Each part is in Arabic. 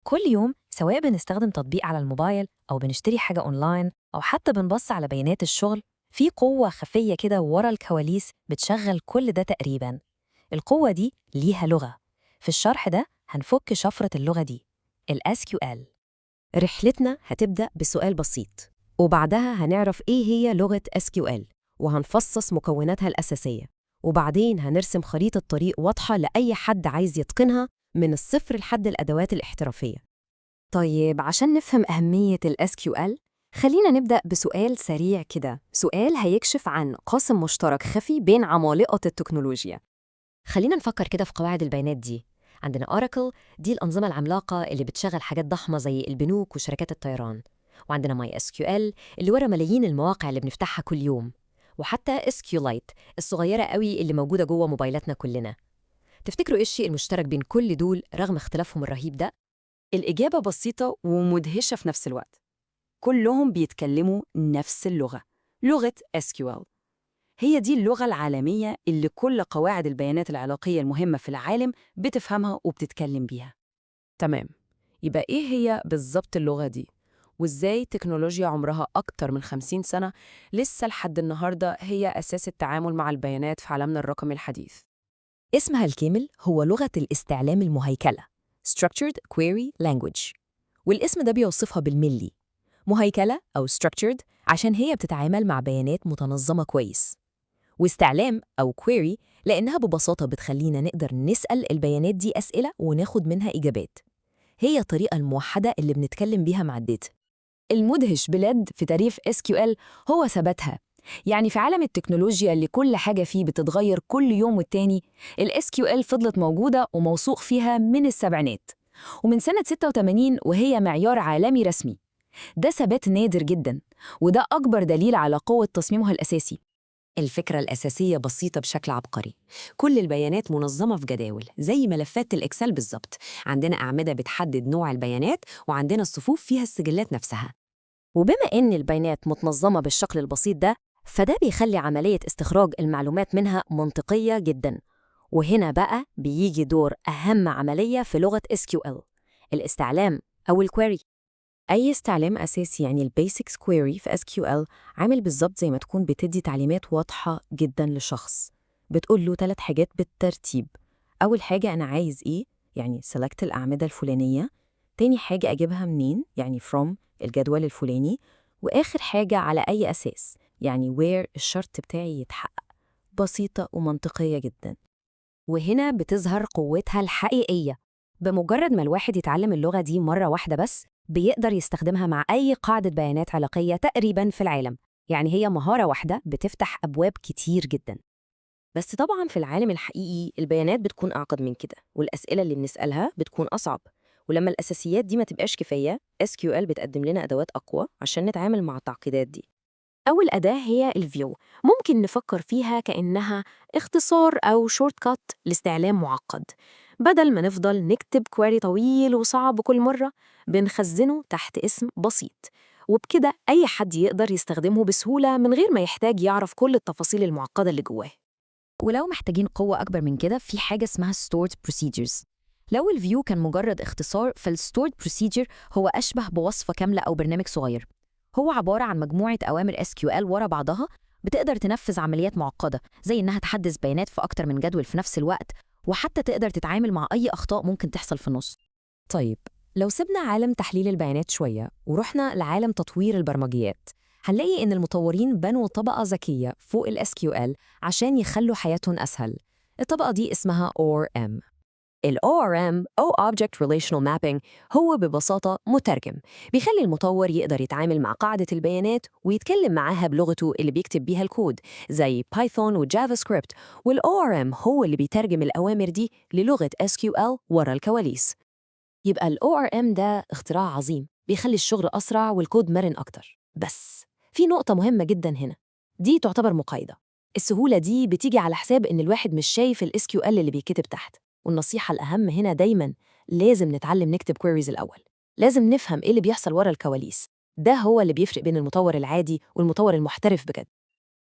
كل يوم سواء بنستخدم تطبيق على الموبايل أو بنشتري حاجة أونلاين أو حتى بنبص على بيانات الشغل، في قوة خفية كده ورا الكواليس بتشغل كل ده تقريباً. القوة دي ليها لغة. في الشرح ده هنفك شفرة اللغة دي، ال SQL. رحلتنا هتبدأ بسؤال بسيط، وبعدها هنعرف إيه هي لغة SQL، وهنفصص مكوناتها الأساسية، وبعدين هنرسم خريطة طريق واضحة لأي حد عايز يتقنها من الصفر لحد الأدوات الاحترافية. طيب عشان نفهم أهمية ال SQL، خلينا نبدأ بسؤال سريع كده، سؤال هيكشف عن قاسم مشترك خفي بين عمالقة التكنولوجيا. خلينا نفكر كده في قواعد البيانات دي. عندنا Oracle، دي الأنظمة العملاقة اللي بتشغل حاجات ضخمة زي البنوك وشركات الطيران. وعندنا MySQL اللي ورا ملايين المواقع اللي بنفتحها كل يوم. وحتى SQLite الصغيرة قوي اللي موجودة جوه موبايلاتنا كلنا. تفتكروا إيه الشيء المشترك بين كل دول رغم اختلافهم الرهيب ده؟ الإجابة بسيطة ومدهشة في نفس الوقت. كلهم بيتكلموا نفس اللغة، لغة SQL. هي دي اللغة العالمية اللي كل قواعد البيانات العلاقية المهمة في العالم بتفهمها وبتتكلم بيها. تمام. يبقى إيه هي بالظبط اللغة دي؟ وإزاي تكنولوجيا عمرها أكتر من 50 سنة لسه لحد النهاردة هي أساس التعامل مع البيانات في عالمنا الرقمي الحديث؟ اسمها الكامل هو لغة الاستعلام المهيكلة Structured Query Language، والاسم ده بيوصفها بالملي. مهيكلة أو structured عشان هي بتتعامل مع بيانات متنظمة كويس، واستعلام أو query لأنها ببساطة بتخلينا نقدر نسأل البيانات دي أسئلة وناخد منها إجابات. هي الطريقة الموحدة اللي بنتكلم بيها مع الداتا. المدهش بجد في تاريخ SQL هو ثباتها. يعني في عالم التكنولوجيا اللي كل حاجة فيه بتتغير كل يوم والتاني، ال SQL فضلت موجودة وموثوق فيها من السبعينات، ومن سنة 86 وهي معيار عالمي رسمي. ده ثبات نادر جدا، وده أكبر دليل على قوة تصميمها الأساسي. الفكرة الأساسية بسيطة بشكل عبقري. كل البيانات منظمة في جداول زي ملفات الإكسل بالظبط. عندنا أعمدة بتحدد نوع البيانات، وعندنا الصفوف فيها السجلات نفسها. وبما إن البيانات متنظمة بالشكل البسيط ده، فده بيخلي عملية استخراج المعلومات منها منطقية جدا. وهنا بقى بيجي دور أهم عملية في لغة SQL، الاستعلام أو الكويري. أي استعلام أساسي يعني البيسكس كويري في SQL عامل بالظبط زي ما تكون بتدي تعليمات واضحة جدا لشخص. بتقول له 3 حاجات بالترتيب. أول حاجة أنا عايز إيه، يعني select الأعمدة الفلانية. تاني حاجة أجيبها منين، يعني from الجدول الفلاني. وآخر حاجة على أي أساس، يعني where الشرط بتاعي يتحقق. بسيطة ومنطقية جدا. وهنا بتظهر قوتها الحقيقية. بمجرد ما الواحد يتعلم اللغة دي مرة واحدة بس، بيقدر يستخدمها مع أي قاعدة بيانات علاقية تقريباً في العالم. يعني هي مهارة واحدة بتفتح أبواب كتير جداً. بس طبعا في العالم الحقيقي البيانات بتكون أعقد من كده، والأسئلة اللي بنسألها بتكون أصعب. ولما الأساسيات دي ما تبقاش كفاية، SQL بتقدم لنا أدوات أقوى عشان نتعامل مع التعقيدات دي. أول أداة هي الفيو. ممكن نفكر فيها كأنها اختصار أو شورت كات لاستعلام معقد. بدل ما نفضل نكتب كويري طويل وصعب كل مرة، بنخزنه تحت اسم بسيط، وبكده أي حد يقدر يستخدمه بسهولة من غير ما يحتاج يعرف كل التفاصيل المعقدة اللي جواه. ولو محتاجين قوة أكبر من كده، في حاجة اسمها stored procedures. لو الفيو كان مجرد اختصار، فالstored procedure هو أشبه بوصفة كاملة أو برنامج صغير. هو عبارة عن مجموعة أوامر SQL ورا بعضها بتقدر تنفذ عمليات معقدة، زي إنها تحدث بيانات في أكتر من جدول في نفس الوقت، وحتى تقدر تتعامل مع أي أخطاء ممكن تحصل في النص. طيب، لو سيبنا عالم تحليل البيانات شوية ورحنا لعالم تطوير البرمجيات، هنلاقي إن المطورين بنوا طبقة ذكية فوق ال SQL عشان يخلوا حياتهم أسهل. الطبقة دي اسمها ORM. ال ORM أو Object Relational Mapping هو ببساطة مترجم، بيخلي المطور يقدر يتعامل مع قاعدة البيانات ويتكلم معاها بلغته اللي بيكتب بيها الكود زي بايثون وجافا سكريبت. وال ORM هو اللي بيترجم الأوامر دي للغة SQL ورا الكواليس. يبقى ال ORM ده اختراع عظيم بيخلي الشغل أسرع والكود مرن أكتر. بس في نقطة مهمة جدا هنا، دي تعتبر مقايضة. السهولة دي بتيجي على حساب إن الواحد مش شايف ال SQL اللي بيكتب تحت. والنصيحة الأهم هنا دايماً، لازم نتعلم نكتب queries الأول. لازم نفهم إيه اللي بيحصل ورا الكواليس. ده هو اللي بيفرق بين المطور العادي والمطور المحترف بجد.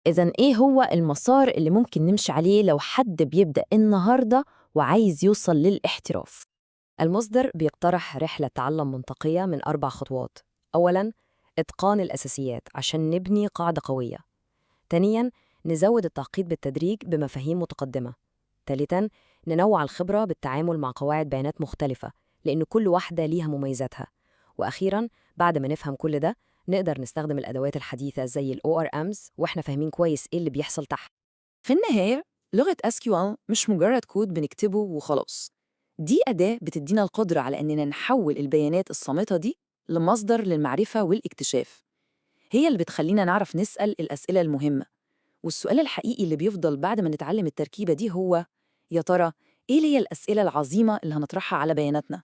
إذن إيه هو المسار اللي ممكن نمشي عليه لو حد بيبدأ النهاردة وعايز يوصل للاحتراف؟ المصدر بيقترح رحلة تعلم منطقية من 4 خطوات. أولاً، إتقان الأساسيات عشان نبني قاعدة قوية. ثانياً، نزود التعقيد بالتدريج بمفاهيم متقدمة. ثالثاً، ننوع الخبرة بالتعامل مع قواعد بيانات مختلفة لأن كل واحدة ليها مميزاتها. وأخيراً، بعد ما نفهم كل ده، نقدر نستخدم الأدوات الحديثة زي ال ORMs وإحنا فاهمين كويس إيه اللي بيحصل تحت. في النهاية، لغة SQL مش مجرد كود بنكتبه وخلاص. دي أداة بتدينا القدرة على أننا نحول البيانات الصامتة دي لمصدر للمعرفة والاكتشاف. هي اللي بتخلينا نعرف نسأل الأسئلة المهمة. والسؤال الحقيقي اللي بيفضل بعد ما نتعلم التركيبة دي هو: يا ترى إيه هي الأسئلة العظيمة اللي هنطرحها على بياناتنا؟